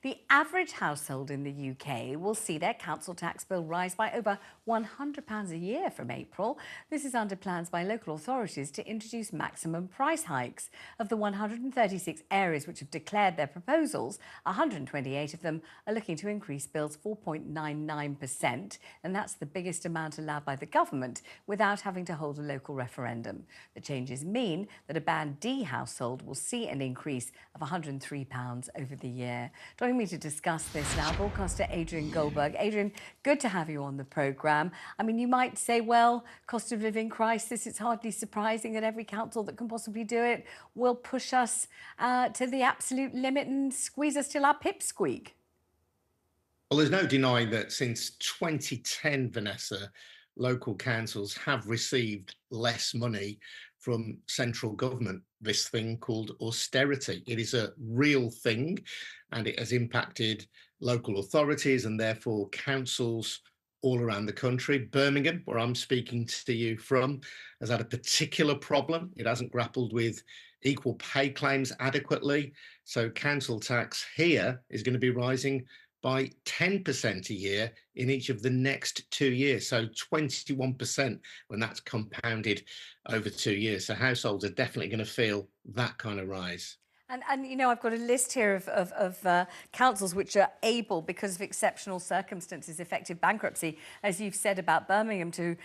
The average household in the UK will see their council tax bill rise by over £100 a year from April. This is under plans by local authorities to introduce maximum price hikes. Of the 136 areas which have declared their proposals, 128 of them are looking to increase bills 4.99%, and that's the biggest amount allowed by the government without having to hold a local referendum. The changes mean that a Band D household will see an increase of £103 over the year. Joining me to discuss this now, broadcaster Adrian Goldberg. Adrian, good to have you on the programme. I mean, you might say, well, cost of living crisis, it's hardly surprising that every council that can possibly do it will push us to the absolute limit and squeeze us till our pips squeak. Well, there's no denying that since 2010, Vanessa, local councils have received less money from central government, this thing called austerity. It is a real thing, and it has impacted local authorities and therefore councils all around the country. Birmingham, where I'm speaking to you from, has had a particular problem. It hasn't grappled with equal pay claims adequately. So council tax here is going to be rising by 10% a year in each of the next 2 years. So 21% when that's compounded over 2 years. So households are definitely going to feel that kind of rise. And you know, I've got a list here of councils which are able, because of exceptional circumstances, effective bankruptcy, as you've said about Birmingham, to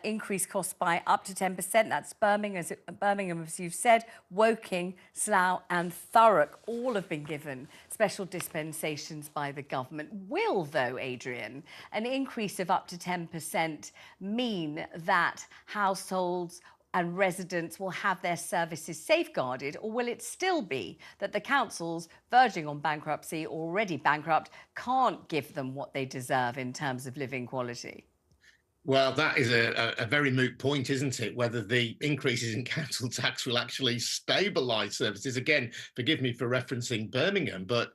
increase costs by up to 10%. That's Birmingham, as you've said, Woking, Slough and Thurrock, all have been given special dispensations by the government. Will, though, Adrian, an increase of up to 10% mean that households and residents will have their services safeguarded, or will it still be that the councils verging on bankruptcy, already bankrupt, can't give them what they deserve in terms of living quality? Well, that is a very moot point, isn't it? Whether the increases in council tax will actually stabilise services. Again, forgive me for referencing Birmingham, but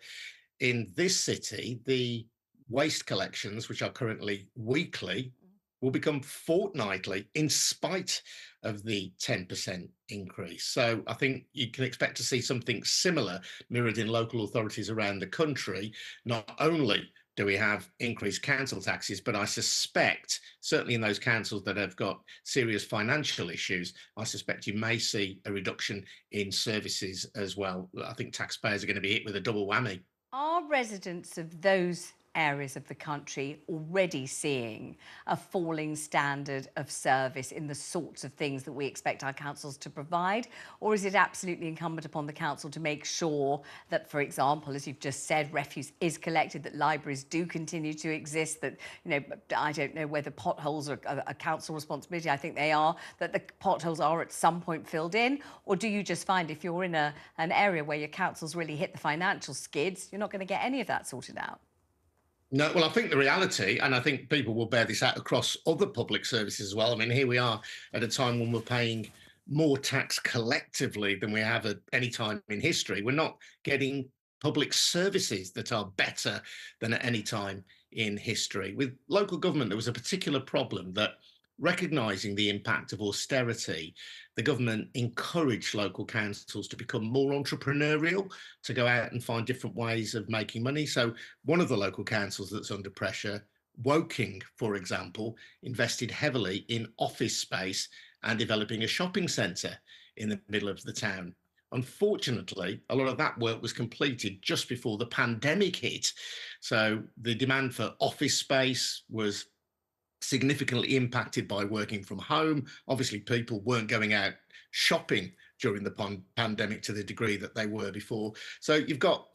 in this city, the waste collections, which are currently weekly, will become fortnightly in spite of the 10% increase. So I think you can expect to see something similar mirrored in local authorities around the country. Not only do we have increased council taxes, but I suspect, certainly in those councils that have got serious financial issues, I suspect you may see a reduction in services as well. I think taxpayers are going to be hit with a double whammy. Are residents of those areas of the country already seeing a falling standard of service in the sorts of things that we expect our councils to provide? Or is it absolutely incumbent upon the council to make sure that, for example, as you've just said, refuse is collected, that libraries do continue to exist, that, you know, I don't know whether potholes are a council responsibility, I think they are, that the potholes are at some point filled in? Or do you just find if you're in an area where your council's really hit the financial skids, you're not going to get any of that sorted out? No, well, I think the reality, and I think people will bear this out across other public services as well. I mean, here we are at a time when we're paying more tax collectively than we have at any time in history. We're not getting public services that are better than at any time in history. With local government, there was a particular problem that, recognising the impact of austerity, the government encouraged local councils to become more entrepreneurial, to go out and find different ways of making money. So one of the local councils that's under pressure, Woking, for example, invested heavily in office space and developing a shopping centre in the middle of the town. Unfortunately, a lot of that work was completed just before the pandemic hit. So the demand for office space was significantly impacted by working from home. Obviously, people weren't going out shopping during the pandemic to the degree that they were before. So you've got,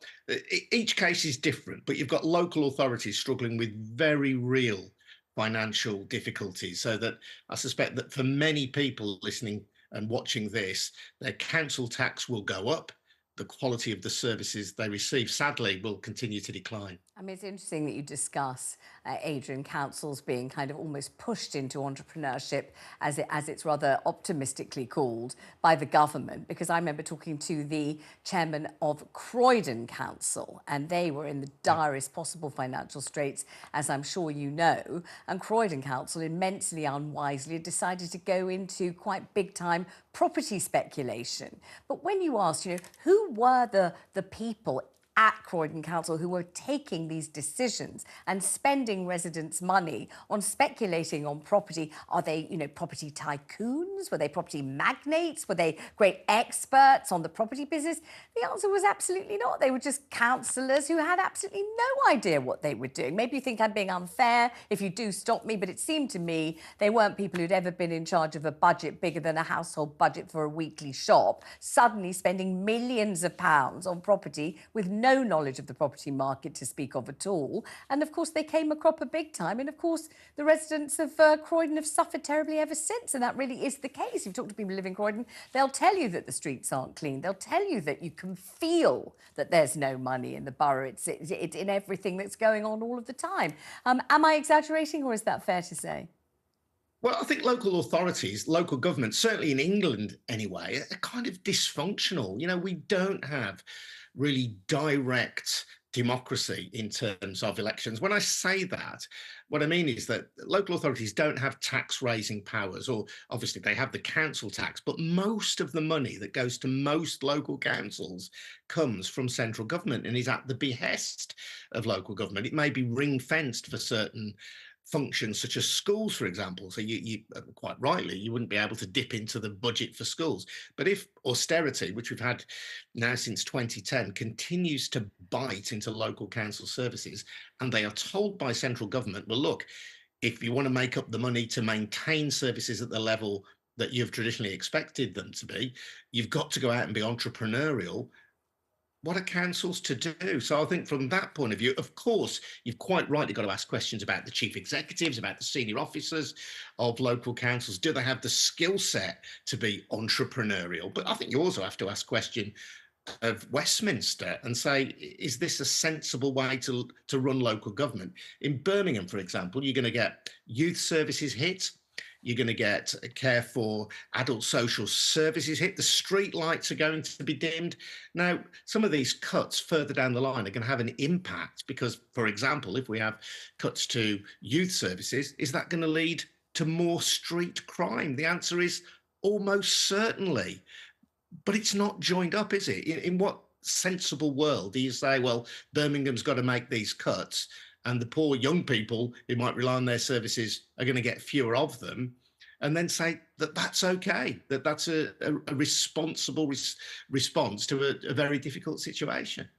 each case is different, but you've got local authorities struggling with very real financial difficulties. So that I suspect that for many people listening and watching this, their council tax will go up. The quality of the services they receive, sadly, will continue to decline. I mean, it's interesting that you discuss, Adrian, councils being kind of almost pushed into entrepreneurship, as it's rather optimistically called, by the government, because I remember talking to the chairman of Croydon Council, and they were in the direst possible financial straits, as I'm sure you know, and Croydon Council immensely unwisely decided to go into quite big-time property speculation. But when you ask, you know, who were the people at Croydon Council who were taking these decisions and spending residents' money on speculating on property. Are they, property tycoons? Were they property magnates? Were they great experts on the property business? The answer was absolutely not. They were just councillors who had absolutely no idea what they were doing. Maybe you think I'm being unfair if you do stop me, but it seemed to me they weren't people who'd ever been in charge of a budget bigger than a household budget for a weekly shop, suddenly spending millions of pounds on property with no knowledge of the property market to speak of at all. And of course, they came a cropper big time. And of course, the residents of Croydon have suffered terribly ever since. And that really is the case. If you talk to people who live in Croydon, they'll tell you that the streets aren't clean. They'll tell you that you can feel that there's no money in the borough. It's in everything that's going on all of the time. Am I exaggerating, or is that fair to say? Well, I think local authorities, local governments, certainly in England anyway, are kind of dysfunctional. We don't have really direct democracy in terms of elections. When I say that, what I mean is that local authorities don't have tax raising powers, or obviously they have the council tax, but most of the money that goes to most local councils comes from central government and is at the behest of local government. It may be ring fenced for certain functions such as schools, for example. So you quite rightly, you wouldn't be able to dip into the budget for schools. But if austerity, which we've had now since 2010, continues to bite into local council services, and they are told by central government, well, look, if you want to make up the money to maintain services at the level that you've traditionally expected them to be, you've got to go out and be entrepreneurial. What are councils to do? So I think from that point of view, of course, you've quite rightly got to ask questions about the chief executives, about the senior officers of local councils. Do they have the skill set to be entrepreneurial? But I think you also have to ask question of Westminster and say, is this a sensible way to run local government? In Birmingham, for example, you're going to get youth services hit. You're going to get care for adult social services hit. The street lights are going to be dimmed. Now, some of these cuts further down the line are going to have an impact because, for example, if we have cuts to youth services, is that going to lead to more street crime? The answer is almost certainly. But it's not joined up, is it? In what sensible world do you say, well, Birmingham's got to make these cuts and the poor young people who might rely on their services are going to get fewer of them, and then say that that's okay, that that's a responsible response to a very difficult situation?